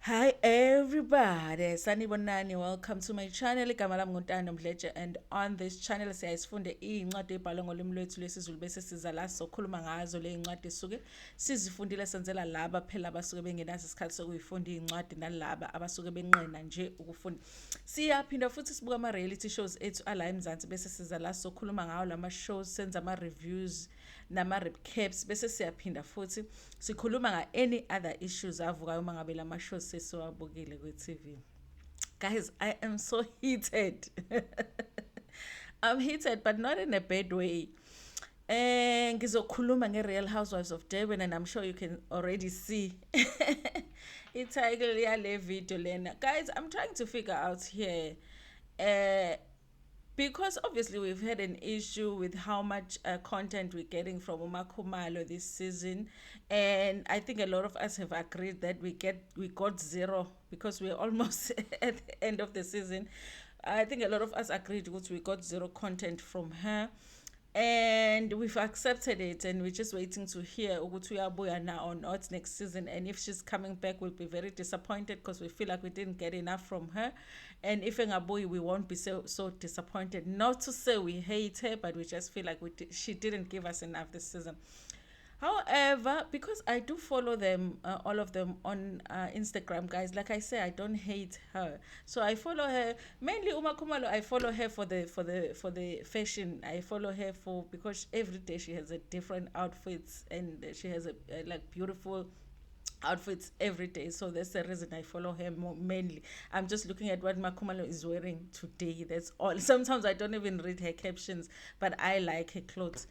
Hi everybody, sanibonani, welcome to my channel. Igama lami nguNtando Mdletshe, and on this channel siyasifunde iy'ncwadi ey'bhalwe ngolimi lwethu lwesiZulu bese siza la sokhuluma ngazo le y'ncwadi suke sizifundile senzela laba phela abasuke bengenaso isikhathi sokuyifunda iy'ncwadi nalaba abasuke benqena nje ukufunda. Siyaphinda futhi sibuka ama-reality shows ethu ala eMzansi bese siza la sokhuluma ngawo lama shows, senza ama-reviews nama-recaps bese siyaphinda futhi sikhuluma nga-any other issues avukayo uma ngabe lama shows sesiwabukile kwi-TV. Guys, I am so heated. I'm heated, but not in a bad way. Ngizokhuluma nge-Real Housewives of Durban, and I'm sure you can already see i-title yale video lena. Guys, I'm trying to figure out here because obviously we've had an issue with how much content we're getting from Makhumalo this season, and I think a lot of us have agreed that we got zero because we're almost at the end of the season. I think a lot of us agreed because we got zero content from her, and we've accepted it, and we're just waiting to hear ukuthi uyabuya now or not next season. And if she's coming back, we'll be very disappointed because we feel like we didn't get enough from her. And if engabuyi, we won't be so disappointed. Not to say we hate her, but we just feel like she didn't give us enough this season. However, because I do follow them, all of them on Instagram, guys. Like I say, I don't hate her, so I follow her mainly. Makhumalo, I follow her for the fashion. I follow her for because every day she has a different outfits, and she has a like beautiful outfits every day. So that's the reason I follow her more mainly. I'm just looking at what Makhumalo is wearing today. That's all. Sometimes I don't even read her captions, but I like her clothes.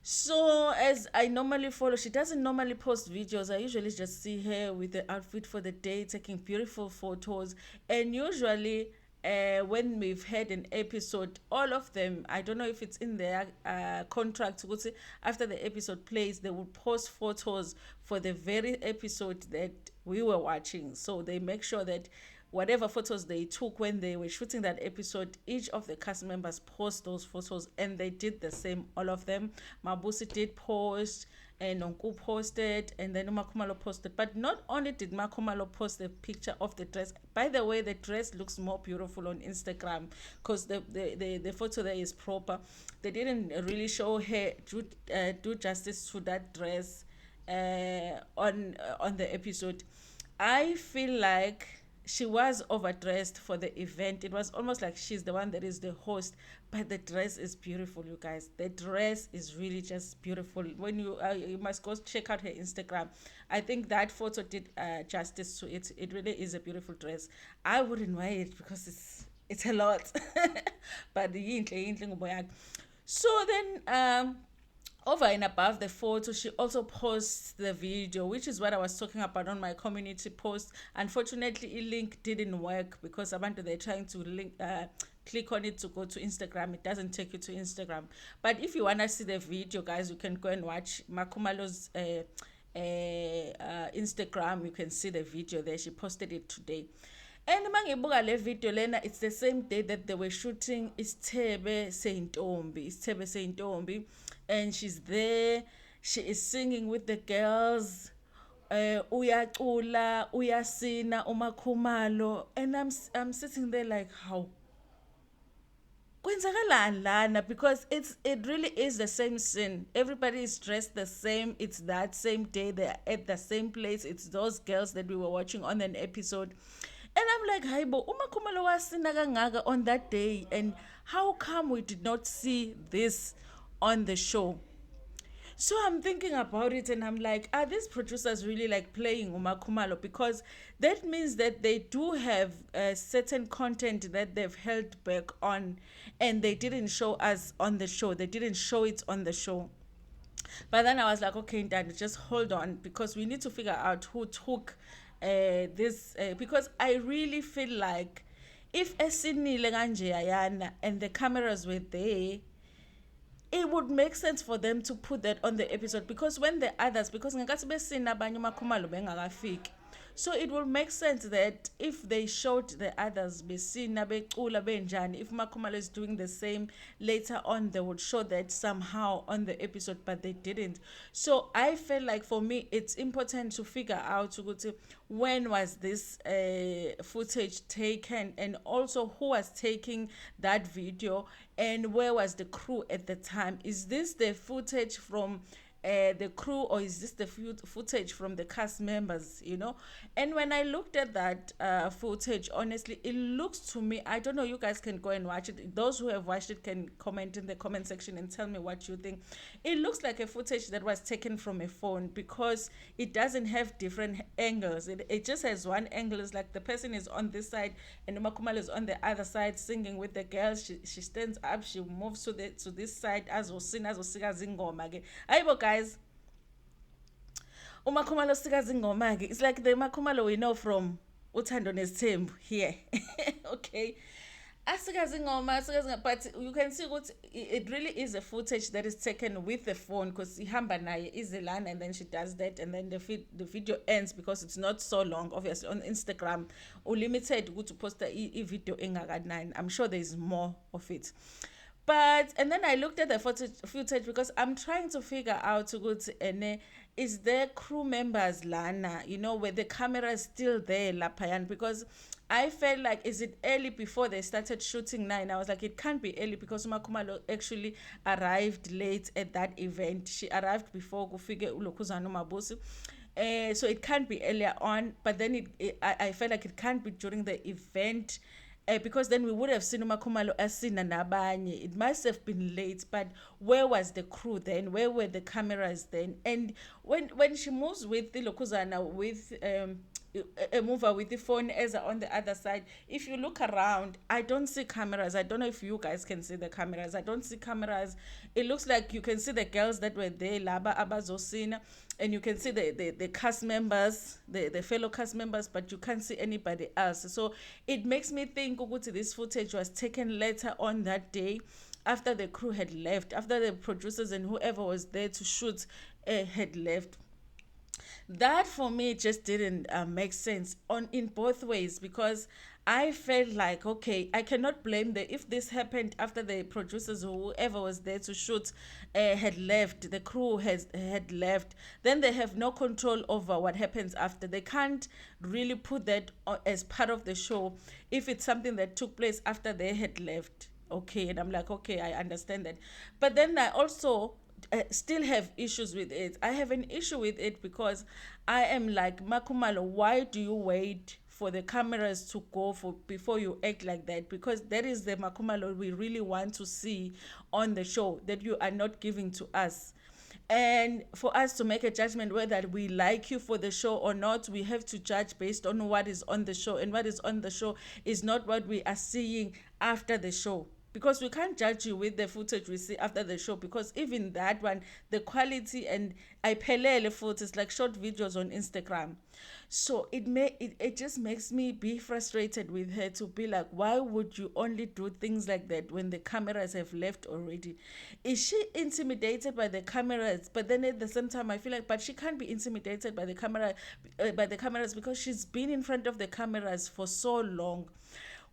So as I normally follow, she doesn't normally post videos. I usually just see her with the outfit for the day, taking beautiful photos. And usually, when we've had an episode, all of them, I don't know if it's in their contract, after the episode plays, they will post photos for the very episode that we were watching. So they make sure that whatever photos they took when they were shooting that episode, each of the cast members post those photos, and they did the same, all of them. Mabusi did post, and Nonku posted, and then Makhumalo posted. But not only did Makhumalo post the picture of the dress, by the way, the dress looks more beautiful on Instagram because the photo there is proper. They didn't really show her do justice to that dress on the episode. I feel like she was overdressed for the event. It was almost like she's the one that is the host, but the dress is beautiful, you guys. The dress is really just beautiful. When you must go check out her Instagram. I think that photo did justice to it. It really is a beautiful dress. I wouldn't wear it because it's a lot, but so then over and above the photo, she also posts the video, which is what I was talking about on my community post. Unfortunately, a link didn't work because they're trying to link click on it to go to Instagram. It doesn't take you to Instagram. But if you want to see the video, guys, you can go and watch Makhumalo's Instagram. You can see the video there. She posted it today. And mangibuka le video lena, it's the same day that they were shooting Isithebe Seyintombi, and she's there. She is singing with the girls. Uyacula, uyasina, uMakhumalo, and I'm sitting there like, how kwenzakalani lana, because it really is the same scene. Everybody is dressed the same. It's that same day. They're at the same place. It's those girls that we were watching on an episode. And I'm like, Haibo, uMakhumalo wasina kangaka on that day, and how come we did not see this on the show? So I'm thinking about it, and I'm like, are these producers really like playing Umakhumalo? Because that means that they do have certain content that they've held back on, and they didn't show us on the show. They didn't show it on the show. But then I was like, okay, Dad, just hold on, because we need to figure out who took this. Because I really feel like if esinile kanje ayana and the cameras were there, it would make sense for them to put that on the episode, because when the others, because ngakathi besina abanye uMakhumalo bengakafiki, So it will make sense that if they showed the others besina becula benjani, if Makhumalo is doing the same later on, they would show that somehow on the episode, but they didn't. So I felt like for me it's important to figure out ukuthi when was this footage taken, and also who was taking that video, and where was the crew at the time. Is this the footage from the crew, or is this the footage from the cast members, you know? And when I looked at that footage, honestly, it looks to me, I don't know, you guys can go and watch it. Those who have watched it can comment in the comment section and tell me what you think. It looks like a footage that was taken from a phone, because it doesn't have different angles. It just has one angle. It's like the person is on this side and Makhumalo is on the other side singing with the girls. She stands up, she moves to this side as sika zingoma ke. Ayibo guys, uMakhumalo sika zingoma ke. It's like the Makhumalo we know from Uthando Nesithembu here. Okay. But you can see what it really is a footage that is taken with the phone, because ihamba naye izelana, and then she does that, and then the video ends because it's not so long. Obviously on Instagram limited to post a video engakanani. I'm sure there's more of it. But and then I looked at the footage because I'm trying to figure out to go to ene, is there crew members lana, you know, where the camera is still there lapayan, because I felt like, is it early before they started shooting now? And I was like, it can't be early because Makhumalo actually arrived late at that event. She arrived before Kufike Ulokuzano Mabusi. So it can't be earlier on, but then I felt like it can't be during the event, because then we would have seen Makhumalo asina nabanye. It must have been late, but where was the crew then? Where were the cameras then? And when she moves with the Lokuzana with a mover with the phone as on the other side, if you look around, I don't see cameras. I don't know if you guys can see the cameras. I don't see cameras. It looks like you can see the girls that were there, Laba Abazosina, and you can see the cast members, the fellow cast members, but you can't see anybody else. So it makes me think ukuthi this footage was taken later on that day, after the crew had left, after the producers and whoever was there to shoot had left. That for me just didn't make sense on in both ways, because I felt like, okay, I cannot blame the if this happened after the producers or whoever was there to shoot had left, the crew had left, then they have no control over what happens after. They can't really put that as part of the show if it's something that took place after they had left. Okay, and I'm like, okay, I understand that, but then I also still have issues with it. I have an issue with it because I am like, Makhumalo, why do you wait for the cameras to go for before you act like that? Because that is the Makhumalo we really want to see on the show that you are not giving to us. And for us to make a judgment whether we like you for the show or not, we have to judge based on what is on the show, and what is on the show is not what we are seeing after the show, because we can't judge you with the footage we see after the show, because even that one, the quality, and I pelele photos like short videos on Instagram. So it just makes me be frustrated with her, to be like, why would you only do things like that when the cameras have left already? Is she intimidated by the cameras? But then at the same time I feel like, but she can't be intimidated by the cameras, because she's been in front of the cameras for so long.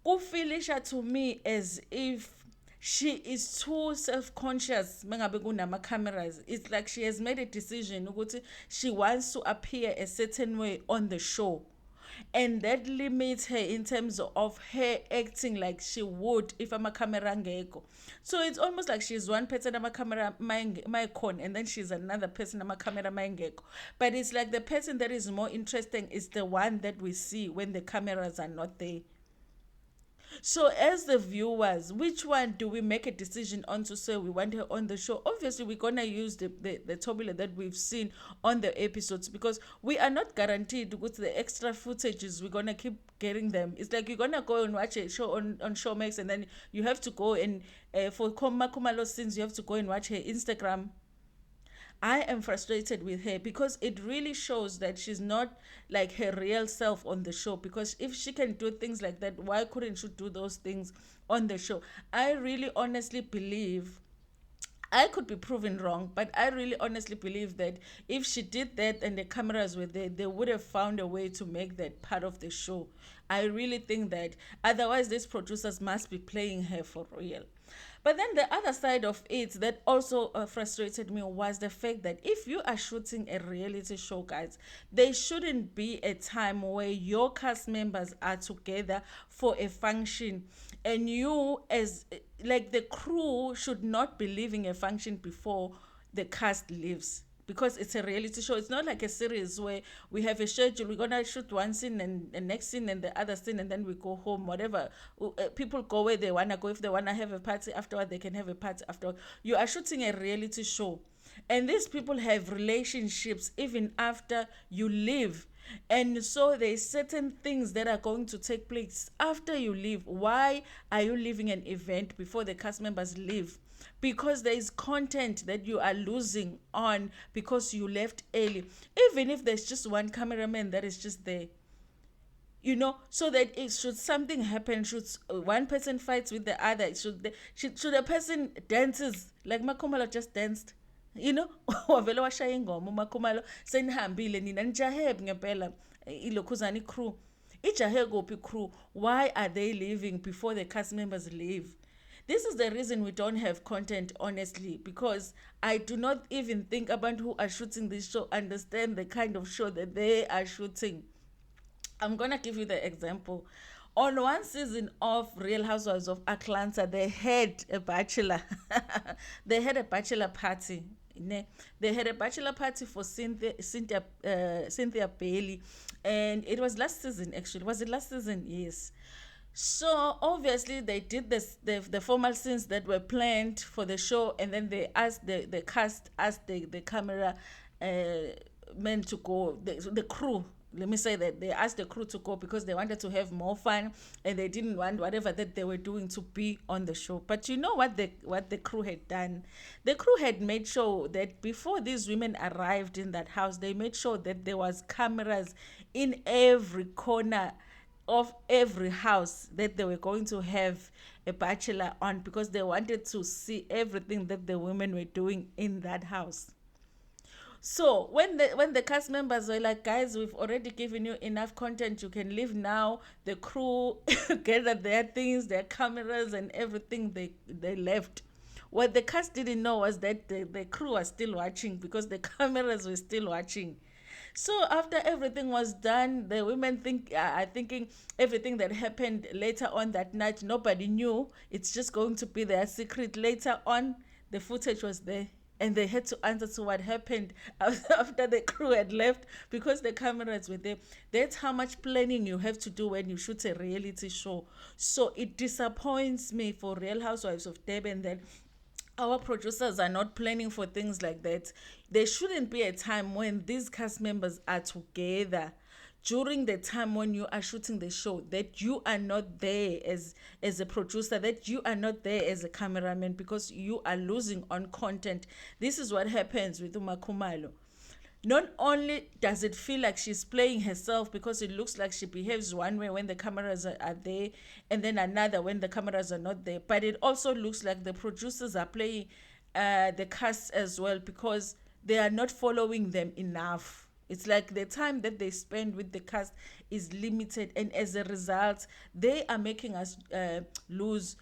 Kufilisha to me as if she is too self-conscious mengabe kunama cameras. It's like she has made a decision ukuthi she wants to appear a certain way on the show, and that limits her in terms of her acting like she would if I'm a camera ngeko. So it's almost like she's one person I'm a camera my con, and then she's another person I'm a camera my ngeko. But it's like the person that is more interesting is the one that we see when the cameras are not there. So, as the viewers, which one do we make a decision on to say we want her on the show? Obviously, we're gonna use the Tobile that we've seen on the episodes, because we are not guaranteed with the extra footages. We're gonna keep getting them. It's like you're gonna go and watch a show on Showmax, and then you have to go and for Makhumalo scenes, you have to go and watch her Instagram. I am frustrated with her because it really shows that she's not like her real self on the show. Because if she can do things like that, why couldn't she do those things on the show? I really honestly believe I could be proven wrong, but I really honestly believe that if she did that and the cameras were there, they would have found a way to make that part of the show. I really think that otherwise, these producers must be playing her for real. But then the other side of it that also frustrated me was the fact that if you are shooting a reality show, guys, there shouldn't be a time where your cast members are together for a function and you as like the crew should not be leaving a function before the cast leaves, because it's a reality show. It's not like a series where we have a schedule. We're gonna shoot one scene and the next scene and the other scene, and then we go home. Whatever, people go where they wanna go. If they wanna have a party afterward, they can have a party afterward. You are shooting a reality show, and these people have relationships even after you leave. And so there's certain things that are going to take place after you leave. Why are you leaving an event before the cast members leave? Because there is content that you are losing on because you left early. Even if there's just one cameraman that is just there, so that it should something happen, should one person fights with the other, should a person dances like Makhumalo just danced, wavele washaya ingoma uMakhumalo senihambile nina nijahe ngempela, ilokhuzana crew ijahe kuphi crew? Why are they leaving before the cast members leave? This is the reason we don't have content, honestly, because I do not even think about who are shooting this show understand the kind of show that they are shooting. I'm gonna give you the example. On one season of Real Housewives of Atlanta, they had a bachelor. They had a bachelor party. They had a bachelor party for Cynthia Bailey, and it was last season. Actually, was it last season? Yes. So obviously they did the formal scenes that were planned for the show, and then they asked the cast asked the camera men to go, the crew. Let me say that they asked the crew to go because they wanted to have more fun and they didn't want whatever that they were doing to be on the show. But you know what the crew had done? The crew had made sure that before these women arrived in that house, they made sure that there was cameras in every corner of every house that they were going to have a bachelor on, because they wanted to see everything that the women were doing in that house. So when the cast members were like, guys, we've already given you enough content, you can leave now. The crew gathered their things, their cameras and everything. They left. What the cast didn't know was that the crew was still watching, because the cameras were still watching. So after everything was done, the women are thinking everything that happened later on that night, nobody knew. It's just going to be their secret. Later on, the footage was there. And they had to answer to what happened after the crew had left, because the cameras were there. That's how much planning you have to do when you shoot a reality show. So it disappoints me for Real Housewives of Durban that our producers are not planning for things like that. There shouldn't be a time when these cast members are together during the time when you are shooting the show, that you are not there as a producer, that you are not there as a cameraman, because you are losing on content. This is what happens with Makhumalo. Not only does it feel like she's playing herself, because it looks like she behaves one way when the cameras are there and then another when the cameras are not there, but it also looks like the producers are playing the cast as well, because they are not following them enough. It's like the time that they spend with the cast is limited, and as a result, they are making us lose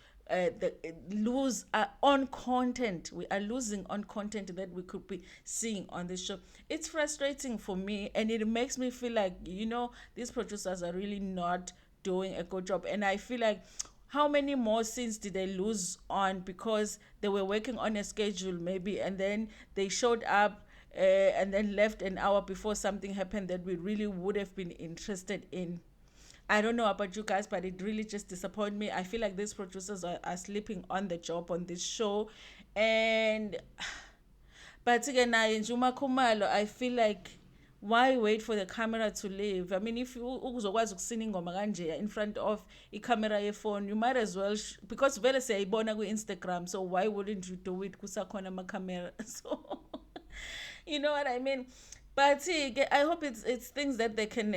on content. We are losing on content that we could be seeing on the show. It's frustrating for me, and it makes me feel like, these producers are really not doing a good job. And I feel like, how many more scenes did they lose on because they were working on a schedule maybe, and then they showed up and then left an hour before something happened that we really would have been interested in. I don't know about you guys, but it really just disappointed me. I feel like these producers are sleeping on the job on this show. And but again, I Njuma Kumalo, I feel like, why wait for the camera to leave? I mean, if you uzokwazi ukusina ingoma kanje in front of camera phone, you might as well because vele siyayibona ku Instagram, so why wouldn't you do it kusakhona ama camera? So you know what I mean? But see, I hope it's things that they can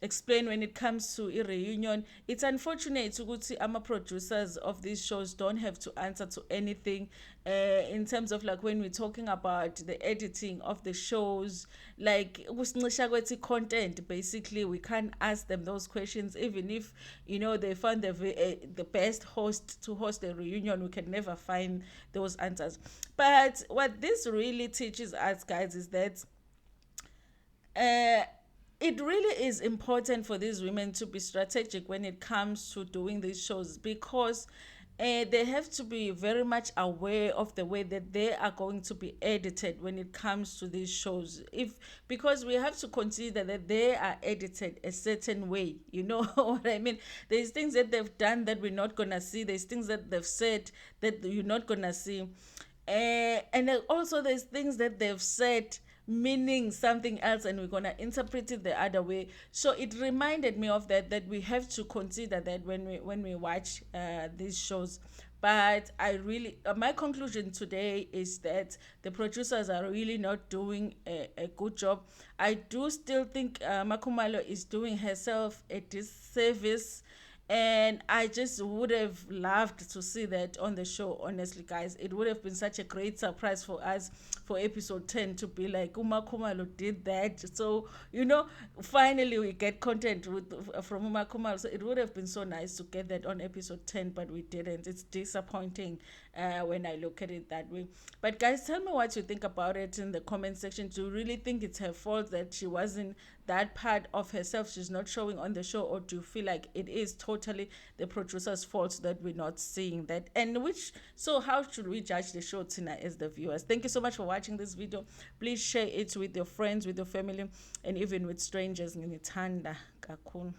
explain when it comes to a reunion. It's unfortunate to see ama producers of these shows don't have to answer to anything in terms of like when we're talking about the editing of the shows, like ukusincisha kwethi content, basically we can't ask them those questions even if they found the best host to host a reunion. We can never find those answers. But what this really teaches us, guys, is that uh, it really is important for these women to be strategic when it comes to doing these shows, because they have to be very much aware of the way that they are going to be edited when it comes to these shows. If Because we have to consider that they are edited a certain way, you know what I mean. There's things that they've done that we're not gonna see. There's things that they've said that you're not gonna see. And then also there's things that they've said meaning something else, and we're gonna interpret it the other way. So it reminded me of that we have to consider that when we watch these shows. But I really my conclusion today is that the producers are really not doing a good job. I do still think Makhumalo is doing herself a disservice, and I just would have loved to see that on the show. Honestly, guys, it would have been such a great surprise for us for episode 10 to be like, Uma Kumalo did that. So, finally we get content from Uma Kumalo. So it would have been so nice to get that on episode 10, but we didn't. It's disappointing when I look at it that way. But guys, tell me what you think about it in the comment section. Do you really think it's her fault that she wasn't that part of herself, she's not showing on the show, or do you feel like it is totally the producer's fault that we're not seeing that? And how should we judge the show, Tina, as the viewers? Thank you so much for watching this video. Please share it with your friends, with your family, and even with strangers. Nginithanda kakhulu.